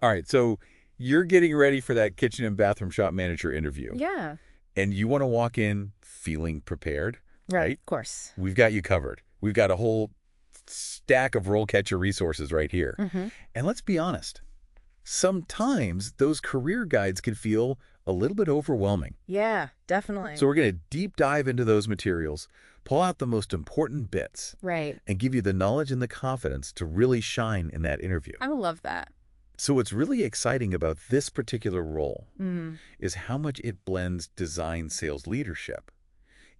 All right, so you're getting ready for that kitchen and bathroom shop manager interview, Yeah. and you want to walk in feeling prepared, right? Of course. We've got you covered. We've got a whole stack of RoleCatcher resources right here. Mm-hmm. And let's be honest, sometimes those career guides can feel a little bit overwhelming. Yeah, definitely. So we're going to deep dive into those materials, pull out the most important bits, Right. and give you the knowledge and the confidence to really shine in that interview. I would love that. So what's really exciting about this particular role Mm. is how much it blends design sales leadership,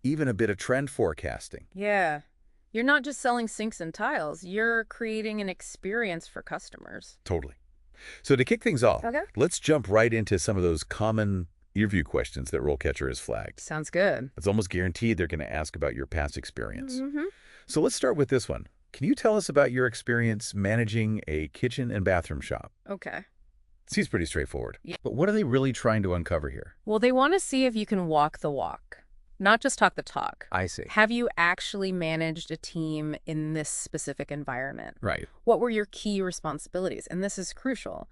even a bit of trend forecasting. Yeah. You're not just selling sinks and tiles. You're creating an experience for customers. Totally. So to kick things off, Okay. let's jump right into some of those common interview questions that RoleCatcher has flagged. Sounds good. It's almost guaranteed they're going to ask about your past experience. Mm-hmm. So let's start with this one. Can you tell us about your experience managing a kitchen and bathroom shop? Okay. Seems pretty straightforward. Yeah. But what are they really trying to uncover here? Well, they want to see if you can walk the walk, not just talk the talk. I see. Have you actually managed a team in this specific environment? Right. What were your key responsibilities? And this is crucial.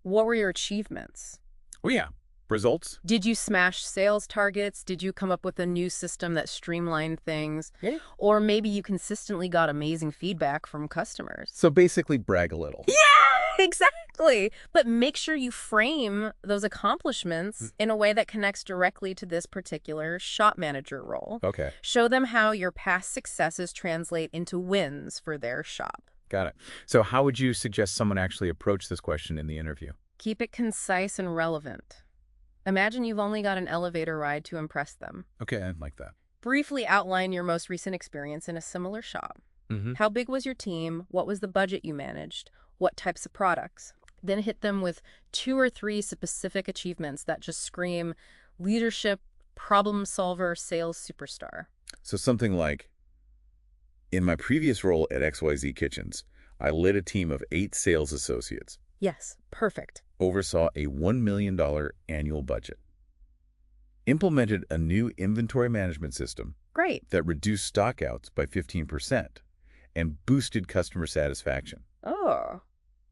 What were your achievements? Oh, yeah. Results? Did you smash sales targets? Did you come up with a new system that streamlined things? Yeah. Or maybe you consistently got amazing feedback from customers. So basically brag a little. Yeah, exactly. But make sure you frame those accomplishments in a way that connects directly to this particular shop manager role. Okay. Show them how your past successes translate into wins for their shop. Got it. So how would you suggest someone actually approach this question in the interview? Keep it concise and relevant. Imagine you've only got an elevator ride to impress them. Okay, I like that. Briefly outline your most recent experience in a similar shop. Mm-hmm. How big was your team? What was the budget you managed? What types of products? Then hit them with 2 or 3 specific achievements that just scream leadership, problem solver, sales superstar. So something like, in my previous role at XYZ Kitchens, I led a team of 8 sales associates, Yes, perfect. oversaw a $1 million annual budget, implemented a new inventory management system Great. that reduced stockouts by 15% and boosted customer satisfaction. Oh,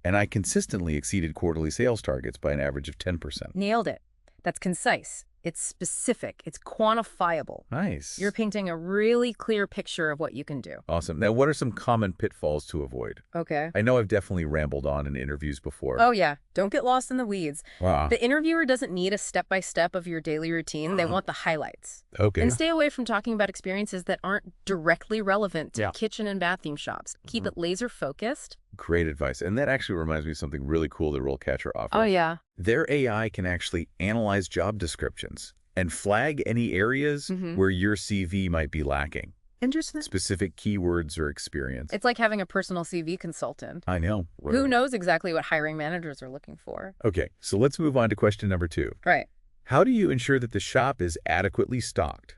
And I consistently exceeded quarterly sales targets by an average of 10%. nailed it. That's concise. It's specific. It's quantifiable. Nice. You're painting a really clear picture of what you can do. Awesome. Now, what are some common pitfalls to avoid? Okay. I know I've definitely rambled on in interviews before. Oh, yeah. Don't get lost in the weeds. Wow. The interviewer doesn't need a step-by-step of your daily routine. They want the highlights. Okay. And stay away from talking about experiences that aren't directly relevant to Yeah. kitchen and bathroom shops. Keep it laser-focused. Great advice. And that actually reminds me of something really cool that RoleCatcher offers. Oh, yeah. Their AI can actually analyze job descriptions and flag any areas where your CV might be lacking. Interesting. Specific keywords or experience. It's like having a personal CV consultant. I know. Who knows exactly what hiring managers are looking for? Okay, so let's move on to question number 2. Right. How do you ensure that the shop is adequately stocked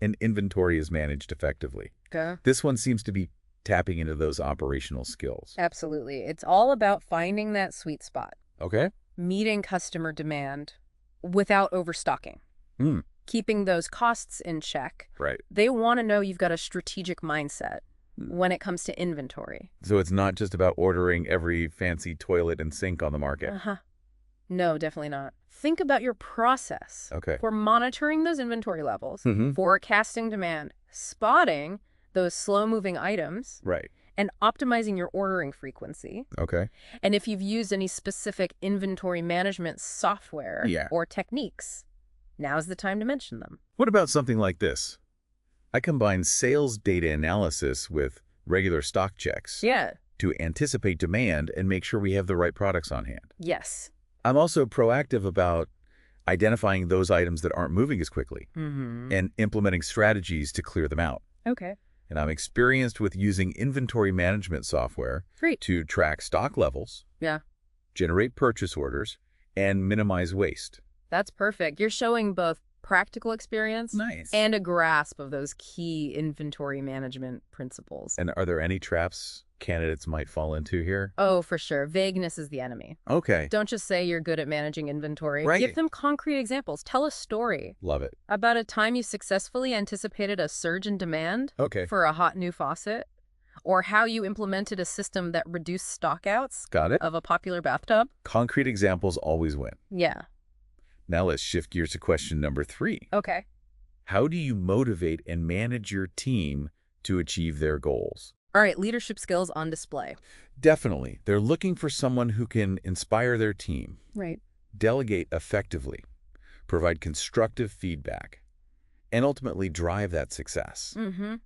and inventory is managed effectively? Okay. This one seems to be tapping into those operational skills. Absolutely. It's all about finding that sweet spot, Okay? meeting customer demand without overstocking, keeping those costs in check. Right. They want to know you've got a strategic mindset when it comes to inventory. So it's not just about ordering every fancy toilet and sink on the market. Uh-huh. No, definitely not. Think about your process Okay. for monitoring those inventory levels, Mhm. forecasting demand, spotting those slow-moving items, Right. and optimizing your ordering frequency. Okay. And if you've used any specific inventory management software Yeah. or techniques, now's the time to mention them. What about something like this? I combine sales data analysis with regular stock checks Yeah. to anticipate demand and make sure we have the right products on hand. Yes. I'm also proactive about identifying those items that aren't moving as quickly and implementing strategies to clear them out. Okay. And I'm experienced with using inventory management software Great. to track stock levels, Yeah. generate purchase orders, and minimize waste. That's perfect. You're showing both practical experience Nice. and a grasp of those key inventory management principles. And are there any traps candidates might fall into here? Oh, for sure. Vagueness is the enemy. Okay. Don't just say you're good at managing inventory. Right. Give them concrete examples. Tell a story Love it. about a time you successfully anticipated a surge in demand Okay. for a hot new faucet. Or how you implemented a system that reduced stockouts Got it? of a popular bathtub. Concrete examples always win. Yeah. Now let's shift gears to question number 3. Okay. How do you motivate and manage your team to achieve their goals? All right, leadership skills on display. Definitely. They're looking for someone who can inspire their team, Right. delegate effectively, provide constructive feedback, and ultimately drive that success. Mm-hmm.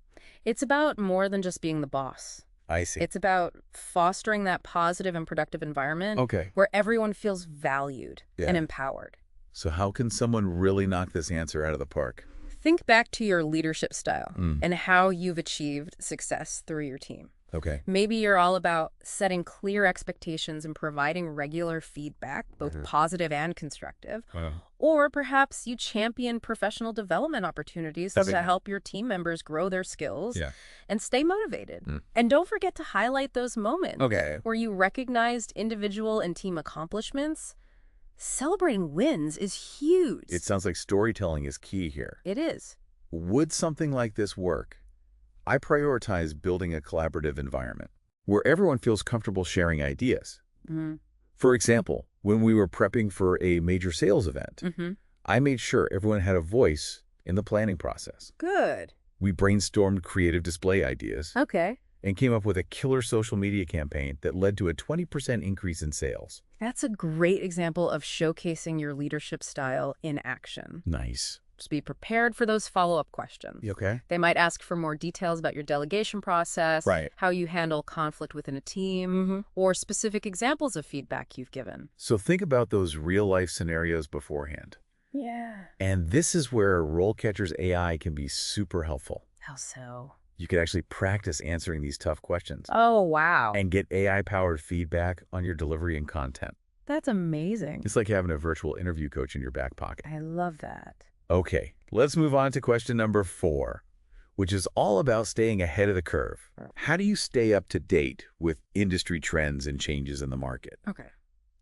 It's about more than just being the boss. I see. It's about fostering that positive and productive environment Okay. where everyone feels valued and empowered. So how can someone really knock this answer out of the park? Think back to your leadership style and how you've achieved success through your team. Okay. Maybe you're all about setting clear expectations and providing regular feedback, both positive and constructive. Wow. Or perhaps you champion professional development opportunities to help your team members grow their skills and stay motivated. And don't forget to highlight those moments where you recognized individual and team accomplishments. Celebrating wins is huge. It sounds like storytelling is key here. It is. Would something like this work? I prioritize building a collaborative environment where everyone feels comfortable sharing ideas. For example, when we were prepping for a major sales event, I made sure everyone had a voice in the planning process. Good. We brainstormed creative display ideas Okay. and came up with a killer social media campaign that led to a 20% increase in sales. That's a great example of showcasing your leadership style in action. Nice. Just be prepared for those follow-up questions. You okay? They might ask for more details about your delegation process, Right. how you handle conflict within a team, or specific examples of feedback you've given. So think about those real-life scenarios beforehand. Yeah. And this is where RoleCatcher's AI can be super helpful. How so? You could actually practice answering these tough questions Oh, wow. and get AI-powered feedback on your delivery and content. That's amazing. It's like having a virtual interview coach in your back pocket. I love that. Okay, let's move on to question number 4, which is all about staying ahead of the curve. How do you stay up to date with industry trends and changes in the market? Okay.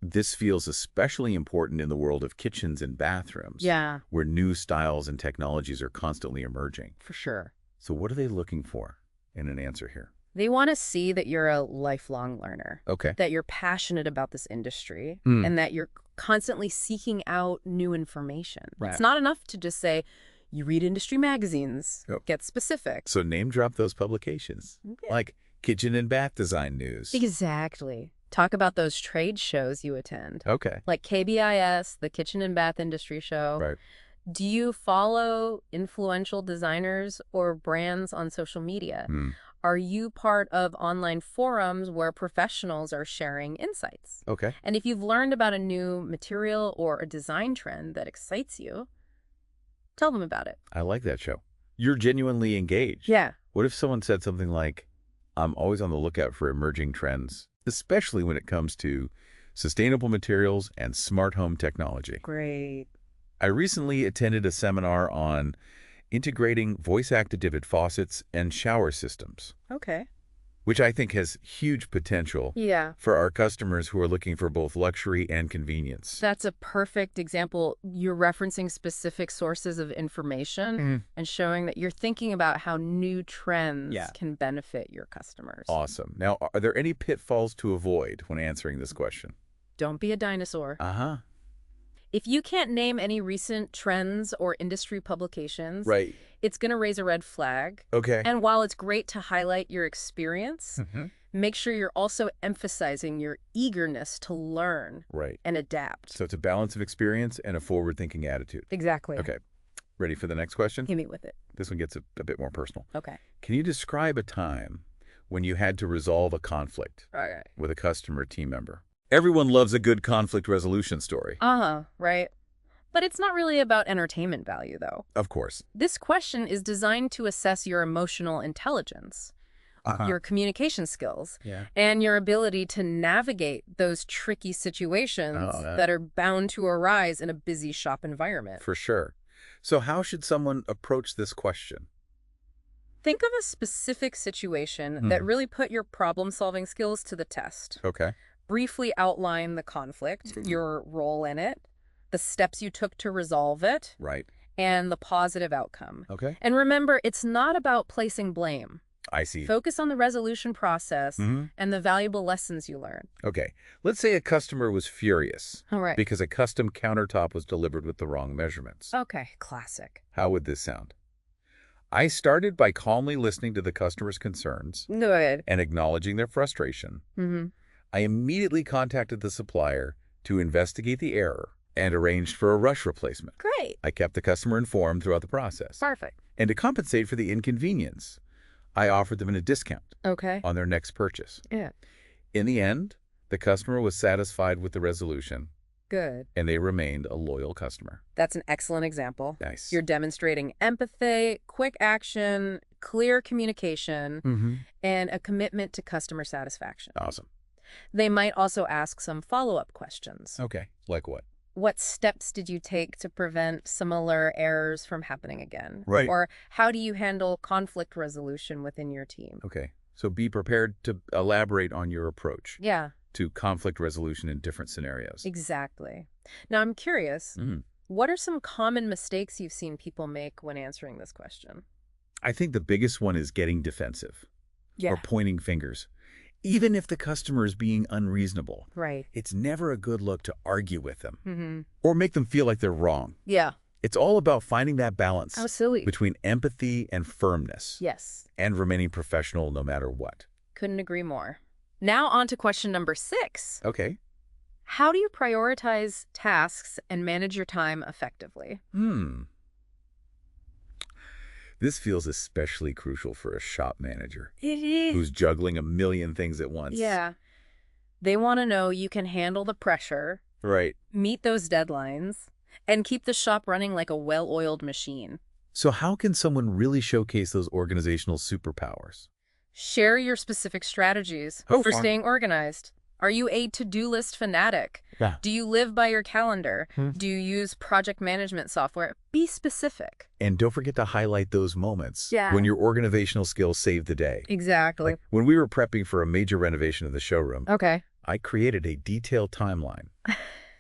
This feels especially important in the world of kitchens and bathrooms, Yeah, where new styles and technologies are constantly emerging. for sure. So what are they looking for in an answer here? They want to see that you're a lifelong learner, Okay. that you're passionate about this industry, and that you're constantly seeking out new information. Right. It's not enough to just say, you read industry magazines, get specific. So name drop those publications, like Kitchen and Bath Design News. Exactly. Talk about those trade shows you attend, Okay. like KBIS, the Kitchen and Bath Industry Show. Right. Do you follow influential designers or brands on social media? Are you part of online forums where professionals are sharing insights? Okay. And if you've learned about a new material or a design trend that excites you, tell them about it. I like that show. You're genuinely engaged. Yeah. What if someone said something like, I'm always on the lookout for emerging trends, especially when it comes to sustainable materials and smart home technology? Great. I recently attended a seminar on integrating voice-activated faucets and shower systems, Okay. which I think has huge potential Yeah. for our customers who are looking for both luxury and convenience. That's a perfect example. You're referencing specific sources of information and showing that you're thinking about how new trends can benefit your customers. Awesome. Now, are there any pitfalls to avoid when answering this question? Don't be a dinosaur. Uh-huh. If you can't name any recent trends or industry publications, Right. it's going to raise a red flag. Okay. And while it's great to highlight your experience, make sure you're also emphasizing your eagerness to learn Right. and adapt. So it's a balance of experience and a forward-thinking attitude. Exactly. Okay. Ready for the next question? Hit me with it. This one gets a bit more personal. Okay. Can you describe a time when you had to resolve a conflict All right. with a customer or team member? Everyone loves a good conflict resolution story. Right. But it's not really about entertainment value, though. Of course. This question is designed to assess your emotional intelligence, your communication skills, and your ability to navigate those tricky situations that are bound to arise in a busy shop environment. For sure. So how should someone approach this question? Think of a specific situation that really put your problem-solving skills to the test. Okay. Briefly outline the conflict, your role in it, the steps you took to resolve it, Right. and the positive outcome. Okay. And remember, it's not about placing blame. I see. Focus on the resolution process Mm-hmm. and the valuable lessons you learn. Okay, let's say a customer was furious All right. because a custom countertop was delivered with the wrong measurements. Okay, classic. How would this sound? I started by calmly listening to the customer's concerns Good. and acknowledging their frustration. Mm-hmm. I immediately contacted the supplier to investigate the error and arranged for a rush replacement. Great. I kept the customer informed throughout the process. Perfect. And to compensate for the inconvenience, I offered them a discount Okay. on their next purchase. Yeah. In the end, the customer was satisfied with the resolution, Good. and they remained a loyal customer. That's an excellent example. Nice. You're demonstrating empathy, quick action, clear communication, and a commitment to customer satisfaction. Awesome. They might also ask some follow-up questions. Okay. Like what? What steps did you take to prevent similar errors from happening again? Right. Or how do you handle conflict resolution within your team? Okay. So be prepared to elaborate on your approach Yeah, to conflict resolution in different scenarios. exactly. Now, I'm curious, what are some common mistakes you've seen people make when answering this question? I think the biggest one is getting defensive or pointing fingers. Even if the customer is being unreasonable, Right. it's never a good look to argue with them or make them feel like they're wrong. Yeah. It's all about finding that balance Absolutely. between empathy and firmness Yes. and remaining professional no matter what. Couldn't agree more. Now on to question number 6. Okay. How do you prioritize tasks and manage your time effectively? This feels especially crucial for a shop manager It is. who's juggling a million things at once. Yeah. They want to know you can handle the pressure, Right. meet those deadlines, and keep the shop running like a well-oiled machine. So how can someone really showcase those organizational superpowers? Share your specific strategies Oh, for fun. staying organized. Are you a to-do list fanatic? Yeah. Do you live by your calendar? Do you use project management software? Be specific. And don't forget to highlight those moments Yeah. when your organizational skills saved the day. Exactly. Like when we were prepping for a major renovation of the showroom, Okay. I created a detailed timeline,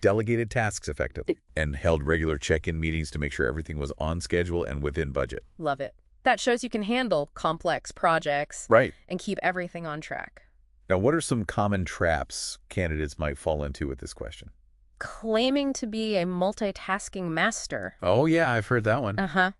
delegated tasks effectively, and held regular check-in meetings to make sure everything was on schedule and within budget. Love it. That shows you can handle complex projects Right. and keep everything on track. Now, what are some common traps candidates might fall into with this question? Claiming to be a multitasking master. Oh, yeah, I've heard that one. Uh-huh.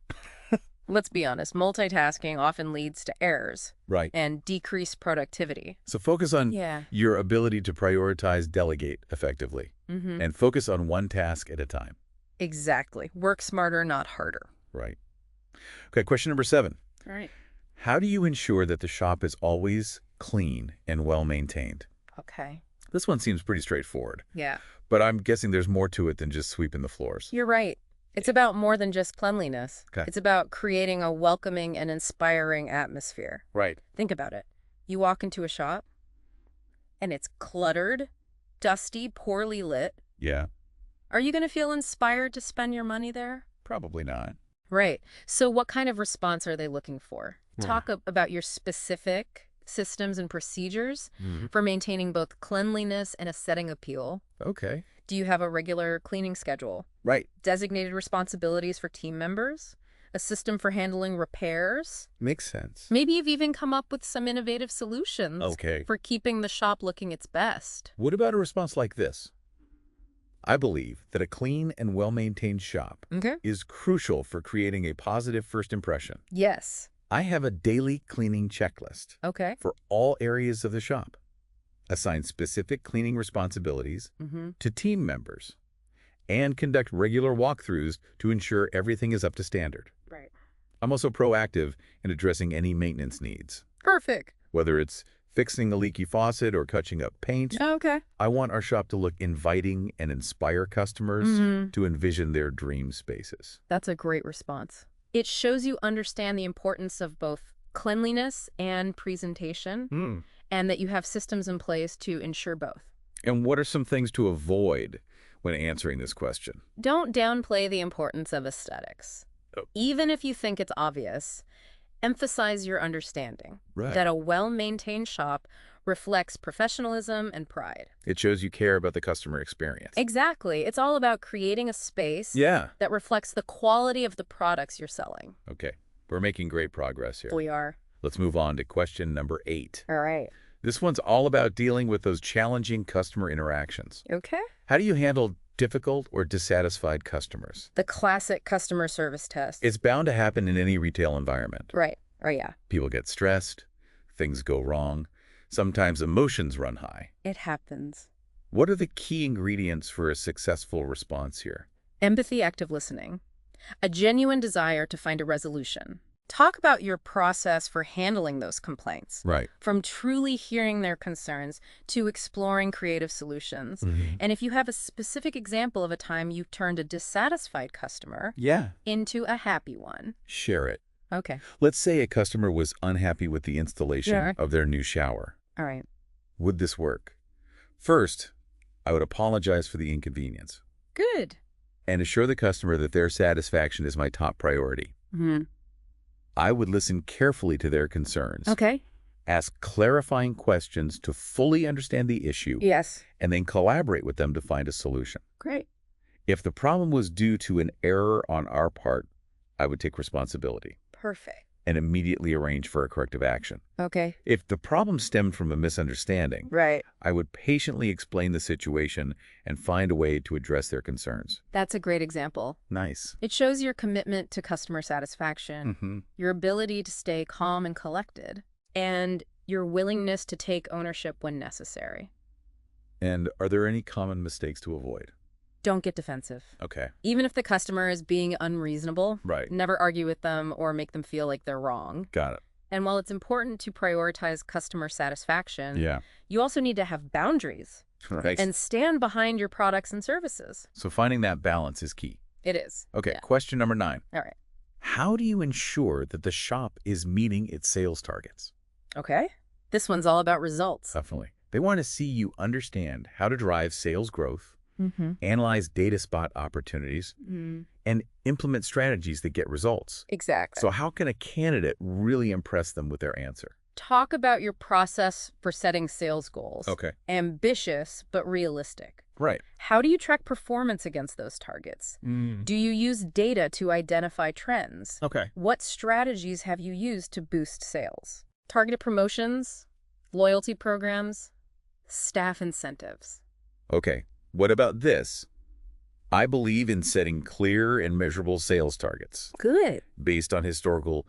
Let's be honest, multitasking often leads to errors Right. and decreased productivity. So focus on Yeah. your ability to prioritize, delegate effectively, and focus on one task at a time. Exactly. Work smarter, not harder. Right. Okay, question number 7. All right. How do you ensure that the shop is always clean and well-maintained? Okay. This one seems pretty straightforward, Yeah. but I'm guessing there's more to it than just sweeping the floors. You're right. It's about more than just cleanliness. Okay. It's about creating a welcoming and inspiring atmosphere. Right. Think about it. You walk into a shop, and it's cluttered, dusty, poorly lit. Yeah, Are you going to feel inspired to spend your money there? probably not. Right. So what kind of response are they looking for? Yeah. Talk about your specific systems and procedures for maintaining both cleanliness and aesthetic appeal. Okay. Do you have a regular cleaning schedule? Right. Designated responsibilities for team members? A system for handling repairs? Makes sense. Maybe you've even come up with some innovative solutions Okay. for keeping the shop looking its best. What about a response like this? I believe that a clean and well-maintained shop Okay. is crucial for creating a positive first impression. Yes. I have a daily cleaning checklist Okay. for all areas of the shop. Assign specific cleaning responsibilities to team members and conduct regular walkthroughs to ensure everything is up to standard. Right. I'm also proactive in addressing any maintenance needs, Perfect. whether it's fixing a leaky faucet or touching up paint. Okay. I want our shop to look inviting and inspire customers to envision their dream spaces. That's a great response. It shows you understand the importance of both cleanliness and presentation, and that you have systems in place to ensure both. And what are some things to avoid when answering this question? Don't downplay the importance of aesthetics. Oh. Even if you think it's obvious, emphasize your understanding that a well-maintained shop reflects professionalism and pride. It shows you care about the customer experience. Exactly. It's all about creating a space Yeah. that reflects the quality of the products you're selling. Okay. We're making great progress here. We are. Let's move on to question number 8. All right. This one's all about dealing with those challenging customer interactions. Okay. How do you handle difficult or dissatisfied customers? The classic customer service test. It's bound to happen in any retail environment. Right. Oh, yeah. People get stressed, things go wrong, sometimes emotions run high. It happens. What are the key ingredients for a successful response here? Empathy, active listening. A genuine desire to find a resolution. Talk about your process for handling those complaints. Right. From truly hearing their concerns to exploring creative solutions. And if you have a specific example of a time you turned a dissatisfied customer into a happy one. Share it. Okay. Let's say a customer was unhappy with the installation of their new shower. All right. Would this work? First, I would apologize for the inconvenience Good. and assure the customer that their satisfaction is my top priority. I would listen carefully to their concerns. Okay. Ask clarifying questions to fully understand the issue. Yes. And then collaborate with them to find a solution. Great. If the problem was due to an error on our part, I would take responsibility Perfect. and immediately arrange for a corrective action. Okay. If the problem stemmed from a misunderstanding, Right. I would patiently explain the situation and find a way to address their concerns. That's a great example. Nice. It shows your commitment to customer satisfaction, your ability to stay calm and collected, and your willingness to take ownership when necessary. And are there any common mistakes to avoid? Don't get defensive. Okay. Even if the customer is being unreasonable, Right. never argue with them or make them feel like they're wrong. Got it. And while it's important to prioritize customer satisfaction, Yeah. you also need to have boundaries Right. and stand behind your products and services. So finding that balance is key. It is. Okay. Yeah. Question number 9. All right. How do you ensure that the shop is meeting its sales targets? Okay. This one's all about results. Definitely. They want to see you understand how to drive sales growth, analyze data spot opportunities, and implement strategies that get results. Exactly. So how can a candidate really impress them with their answer? Talk about your process for setting sales goals. Okay. Ambitious, but realistic. Right. How do you track performance against those targets? Do you use data to identify trends? Okay. What strategies have you used to boost sales? Targeted promotions, loyalty programs, staff incentives. Okay. What about this? I believe in setting clear and measurable sales targets Good. based on historical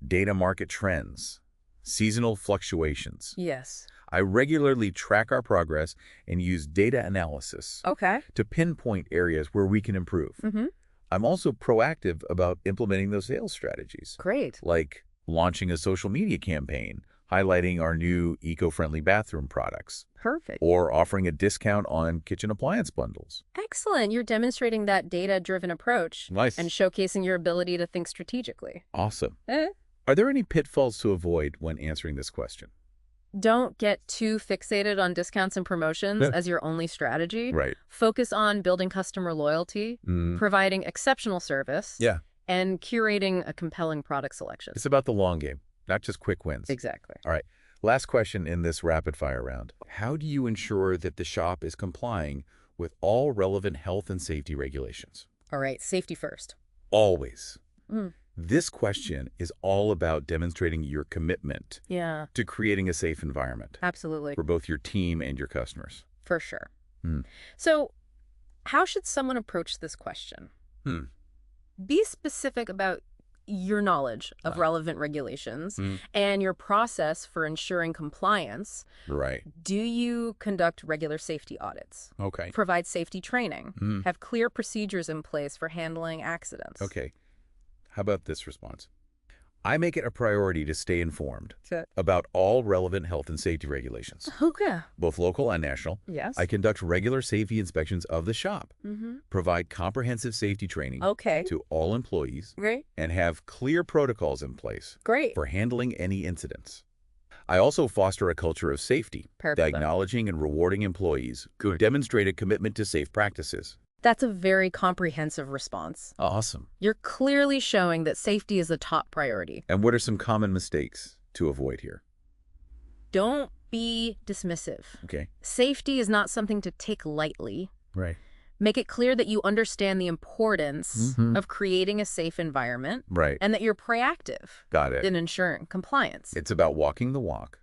data market trends, seasonal fluctuations. Yes. I regularly track our progress and use data analysis Okay. to pinpoint areas where we can improve. I'm also proactive about implementing those sales strategies, Great. like launching a social media campaign, highlighting our new eco-friendly bathroom products, Perfect. or offering a discount on kitchen appliance bundles. Excellent. You're demonstrating that data-driven approach Nice. and showcasing your ability to think strategically. Awesome. Are there any pitfalls to avoid when answering this question? Don't get too fixated on discounts and promotions as your only strategy. Right. Focus on building customer loyalty, providing exceptional service, Yeah. and curating a compelling product selection. It's about the long game, not just quick wins. Exactly. All right. Last question in this rapid fire round. How do you ensure that the shop is complying with all relevant health and safety regulations? All right. Safety first. Always. This question is all about demonstrating your commitment Yeah, to creating a safe environment absolutely. for both your team and your customers. For sure. So how should someone approach this question? Be specific about your knowledge of relevant regulations and your process for ensuring compliance. Right. Do you conduct regular safety audits? Okay. Provide safety training? Have clear procedures in place for handling accidents? Okay. How about this response? I make it a priority to stay informed That's it. about all relevant health and safety regulations, Okay. both local and national. Yes. I conduct regular safety inspections of the shop, provide comprehensive safety training Okay. to all employees, Great. and have clear protocols in place Great. for handling any incidents. I also foster a culture of safety by Perfect. acknowledging and rewarding employees who demonstrate a commitment to safe practices. That's a very comprehensive response. Awesome. You're clearly showing that safety is a top priority. And what are some common mistakes to avoid here? Don't be dismissive. Okay. Safety is not something to take lightly. Right. Make it clear that you understand the importance of creating a safe environment. Right. And that you're proactive. Got it. In ensuring compliance. It's about walking the walk,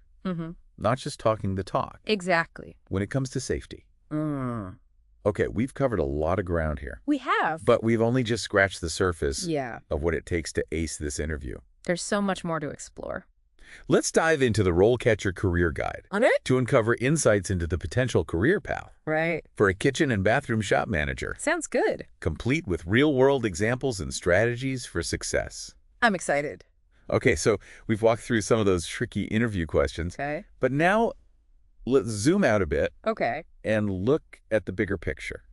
not just talking the talk. Exactly. When it comes to safety. Okay, we've covered a lot of ground here. We have. But we've only just scratched the surface Yeah. of what it takes to ace this interview. There's so much more to explore. Let's dive into the RoleCatcher Career Guide On it? to uncover insights into the potential career path Right. for a kitchen and bathroom shop manager, Sounds good. complete with real-world examples and strategies for success. I'm excited. Okay, so we've walked through some of those tricky interview questions, Okay. but now let's zoom out a bit Okay. and look at the bigger picture.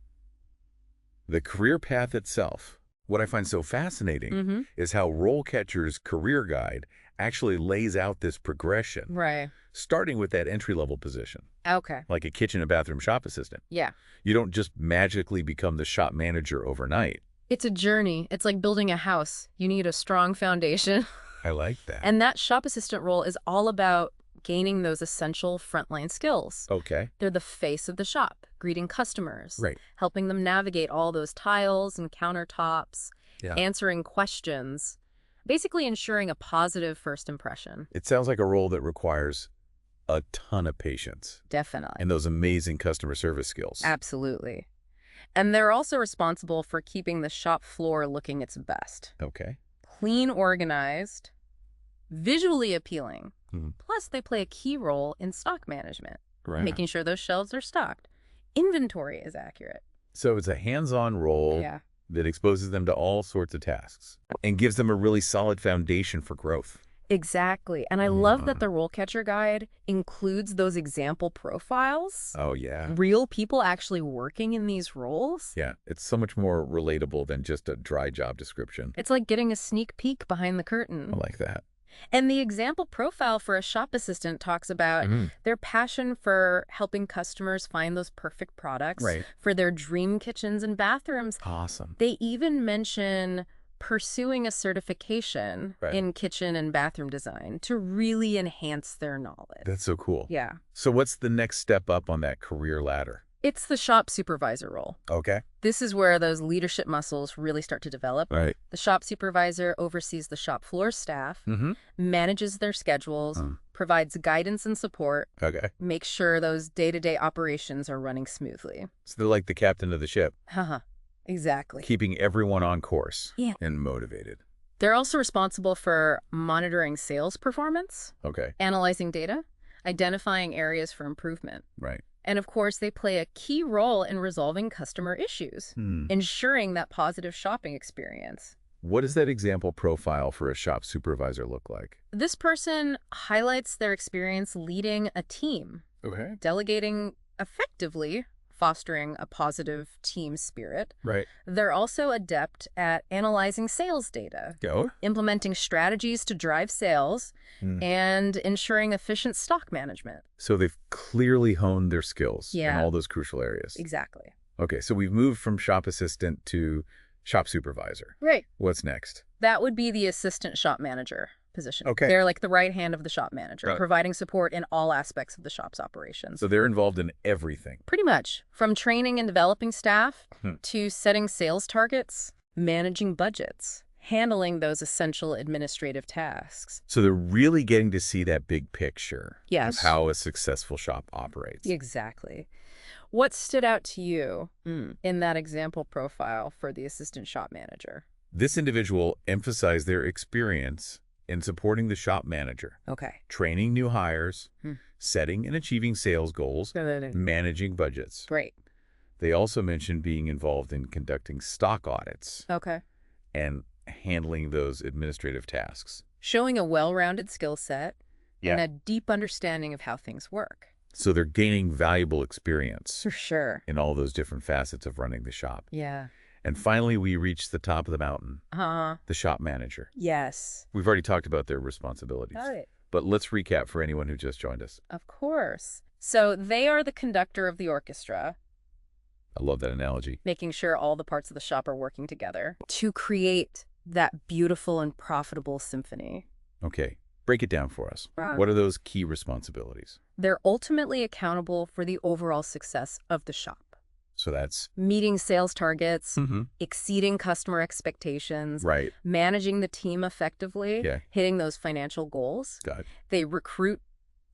The career path itself. What I find so fascinating is how RoleCatcher's Career Guide actually lays out this progression, Right. starting with that entry-level position, Okay. like a kitchen and bathroom shop assistant. Yeah. You don't just magically become the shop manager overnight. It's a journey. It's like building a house. You need a strong foundation. I like that. And that shop assistant role is all about gaining those essential frontline skills. Okay. They're the face of the shop, greeting customers, Right. helping them navigate all those tiles and countertops, answering questions, basically ensuring a positive first impression. It sounds like a role that requires a ton of patience Definitely. and those amazing customer service skills. Absolutely. And they're also responsible for keeping the shop floor looking its best. Okay. Clean, organized, visually appealing. Mhm. Plus, they play a key role in stock management, Right. making sure those shelves are stocked. Inventory is accurate. So it's a hands-on role Yeah. that exposes them to all sorts of tasks and gives them a really solid foundation for growth. Exactly. And I love that the RoleCatcher Guide includes those example profiles. Oh, yeah. Real people actually working in these roles. Yeah, it's so much more relatable than just a dry job description. It's like getting a sneak peek behind the curtain. I like that. And the example profile for a shop assistant talks about their passion for helping customers find those perfect products for their dream kitchens and bathrooms. Awesome. They even mention pursuing a certification in kitchen and bathroom design to really enhance their knowledge. That's so cool. Yeah. So what's the next step up on that career ladder? It's the shop supervisor role. Okay. This is where those leadership muscles really start to develop. Right. The shop supervisor oversees the shop floor staff, manages their schedules, provides guidance and support, Okay. makes sure those day-to-day operations are running smoothly. So they're like the captain of the ship, Haha, exactly. keeping everyone on course Yeah. and motivated. They're also responsible for monitoring sales performance, Okay. analyzing data, identifying areas for improvement. Right. And of course, they play a key role in resolving customer issues, ensuring that positive shopping experience. What does that example profile for a shop supervisor look like? This person highlights their experience leading a team, Okay. delegating effectively, fostering a positive team spirit. Right. They're also adept at analyzing sales data, Go. implementing strategies to drive sales, and ensuring efficient stock management. So they've clearly honed their skills in Yeah. all those crucial areas. Exactly. Okay, so we've moved from shop assistant to shop supervisor. Right. What's next? That would be the assistant shop manager position. Okay. They're like the right hand of the shop manager, Got it. providing support in all aspects of the shop's operations. So they're involved in everything. Pretty much. From training and developing staff to setting sales targets, managing budgets, handling those essential administrative tasks. So they're really getting to see that big picture Yes. of how a successful shop operates. Exactly. What stood out to you in that example profile for the assistant shop manager? This individual emphasized their experience in supporting the shop manager, Okay. training new hires, setting and achieving sales goals, managing budgets. Great. They also mentioned being involved in conducting stock audits Okay. and handling those administrative tasks. Showing a well-rounded skill set and a deep understanding of how things work. So they're gaining valuable experience For sure. in all those different facets of running the shop. Yeah. And finally, we reach the top of the mountain, Uh-huh. the shop manager. Yes. We've already talked about their responsibilities, Got it. but let's recap for anyone who just joined us. Of course. So they are the conductor of the orchestra, I love that analogy. making sure all the parts of the shop are working together to create that beautiful and profitable symphony. Okay, break it down for us. Right. What are those key responsibilities? They're ultimately accountable for the overall success of the shop. So that's... Meeting sales targets, Mm-hmm. exceeding customer expectations, Right. managing the team effectively, Yeah. hitting those financial goals. Got it. They recruit,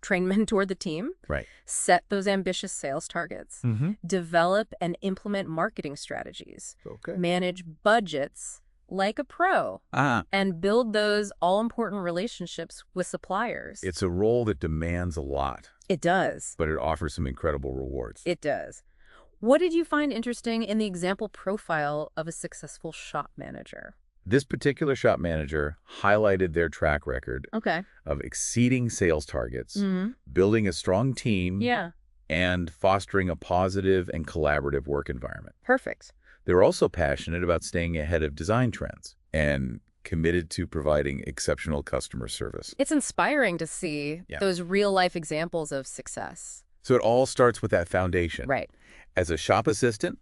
train, mentor the team, Right. set those ambitious sales targets, Mm-hmm. develop and implement marketing strategies, Okay. manage budgets like a pro, and build those all-important relationships with suppliers. It's a role that demands a lot, It does. but it offers some incredible rewards. It does. What did you find interesting in the example profile of a successful shop manager? This particular shop manager highlighted their track record Okay. of exceeding sales targets, Mm-hmm. building a strong team, Yeah. and fostering a positive and collaborative work environment. Perfect. They were also passionate about staying ahead of design trends and committed to providing exceptional customer service. It's inspiring to see those real-life examples of success. So it all starts with that foundation. Right. As a shop assistant,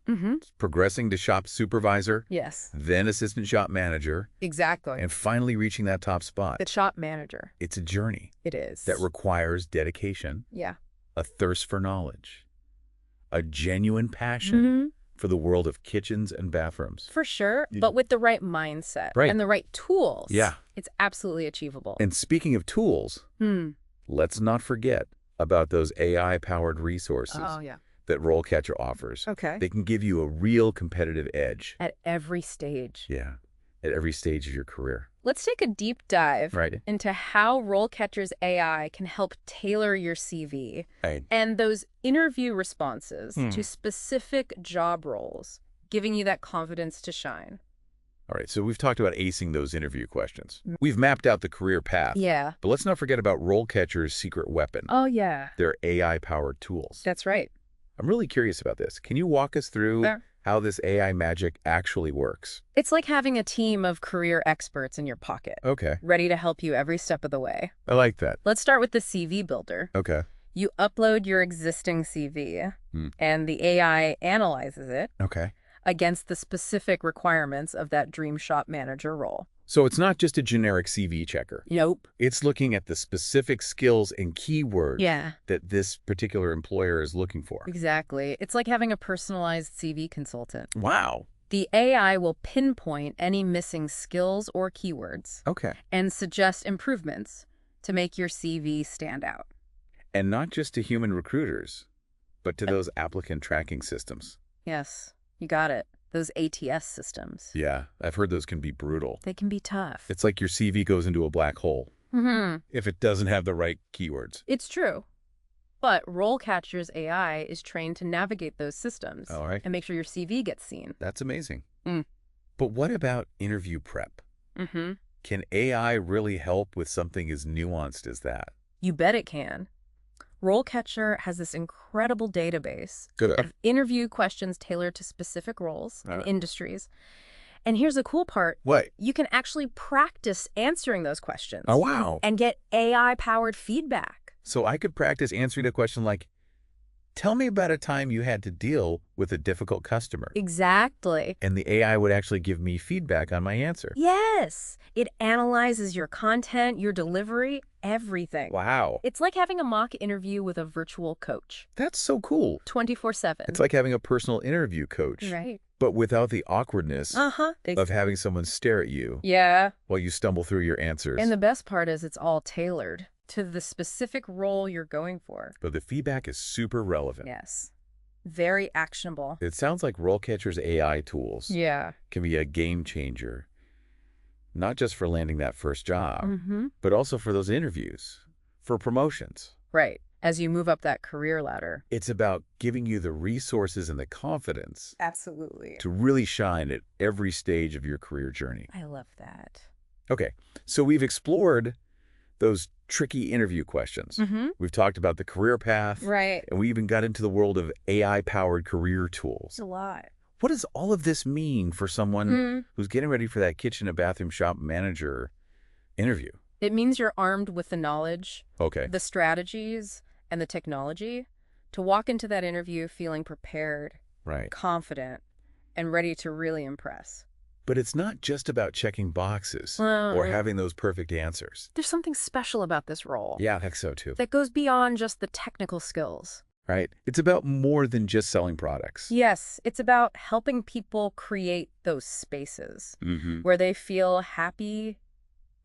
progressing to shop supervisor, Yes. then assistant shop manager, Exactly. and finally reaching that top spot. The shop manager. It's a journey It is. that requires dedication, Yeah. a thirst for knowledge, a genuine passion for the world of kitchens and bathrooms. For sure, but with the right mindset Right. and the right tools. Yeah. It's absolutely achievable. And speaking of tools, let's not forget about those AI-powered resources yeah. that RoleCatcher offers. Okay. They can give you a real competitive edge. At every stage. Yeah, at every stage of your career. Let's take a deep dive Right. into how RoleCatcher's AI can help tailor your CV Right. and those interview responses to specific job roles, giving you that confidence to shine. All right, so we've talked about acing those interview questions. We've mapped out the career path. Yeah. But let's not forget about RoleCatcher's secret weapon, Oh, yeah. their AI-powered tools. That's right. I'm really curious about this. Can you walk us through Sure. how this AI magic actually works? It's like having a team of career experts in your pocket, Okay, ready to help you every step of the way. I like that. Let's start with the CV builder. Okay. You upload your existing CV, and the AI analyzes it Okay. against the specific requirements of that dream shop manager role. So it's not just a generic CV checker. Nope. It's looking at the specific skills and keywords Yeah, that this particular employer is looking for. exactly. It's like having a personalized CV consultant. Wow. The AI will pinpoint any missing skills or keywords Okay. and suggest improvements to make your CV stand out. And not just to human recruiters, but to those applicant tracking systems. Yes, you got it. Those ATS systems. Yeah, I've heard those can be brutal. They can be tough. It's like your CV goes into a black hole if it doesn't have the right keywords. It's true. But RoleCatcher's AI is trained to navigate those systems All right. and make sure your CV gets seen. That's amazing. Mm. But what about interview prep? Can AI really help with something as nuanced as that? You bet it can. RoleCatcher has this incredible database Good. of interview questions tailored to specific roles and industries. And here's the cool part. What? You can actually practice answering those questions. Oh, wow. And get AI-powered feedback. So I could practice answering a question like, tell me about a time you had to deal with a difficult customer. Exactly. And the AI would actually give me feedback on my answer. Yes. It analyzes your content, your delivery, everything. Wow. It's like having a mock interview with a virtual coach. That's so cool. 24/7. It's like having a personal interview coach, Right. but without the awkwardness of having someone stare at you Yeah. while you stumble through your answers. And the best part is it's all tailored to the specific role you're going for. But the feedback is super relevant. Yes. Very actionable. It sounds like RoleCatcher's AI tools Yeah. can be a game changer, not just for landing that first job, Mm-hmm. but also for those interviews, for promotions. Right. As you move up that career ladder. It's about giving you the resources and the confidence Absolutely. to really shine at every stage of your career journey. I love that. Okay, so we've explored those tricky interview questions. We've talked about the career path, Right. and we even got into the world of AI-powered career tools. It's a lot. What does all of this mean for someone who's getting ready for that kitchen and bathroom shop manager interview? It means you're armed with the knowledge, Okay. the strategies, and the technology to walk into that interview feeling prepared, Right. confident, and ready to really impress. But it's not just about checking boxes or having those perfect answers. There's something special about this role Yeah, I think so too. that goes beyond just the technical skills. right? It's about more than just selling products. Yes, it's about helping people create those spaces where they feel happy,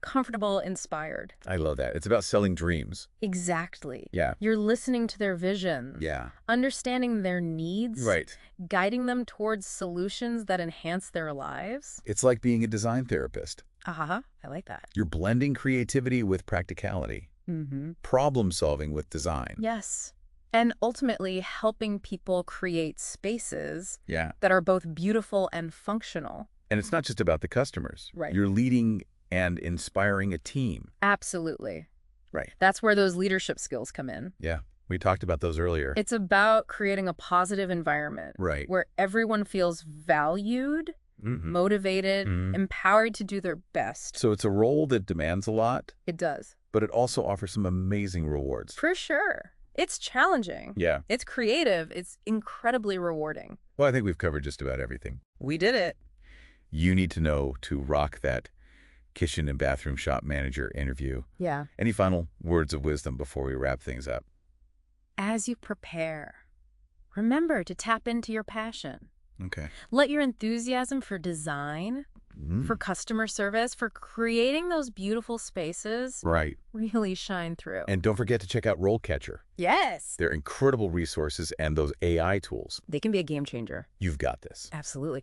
comfortable, inspired. I love that. It's about selling dreams. Exactly. Yeah. You're listening to their visions, Yeah. understanding their needs, Right. guiding them towards solutions that enhance their lives. It's like being a design therapist. Uh-huh. I like that. You're blending creativity with practicality, problem solving with design. Yes. And ultimately helping people create spaces Yeah. that are both beautiful and functional. And it's not just about the customers. Right. You're leading and inspiring a team. Absolutely. Right. That's where those leadership skills come in. Yeah. We talked about those earlier. It's about creating a positive environment Right. where everyone feels valued, motivated, empowered to do their best. So it's a role that demands a lot, It does. but it also offers some amazing rewards. For sure. It's challenging. Yeah. It's creative. It's incredibly rewarding. Well, I think we've covered just about everything. We did it. You need to know to rock that kitchen and bathroom shop manager interview. Yeah. Any final words of wisdom before we wrap things up? As you prepare, remember to tap into your passion. Okay. Let your enthusiasm for design, for customer service, for creating those beautiful spaces Right. really shine through. And don't forget to check out RoleCatcher. Yes. They're incredible resources and those AI tools. They can be a game changer. You've got this. Absolutely.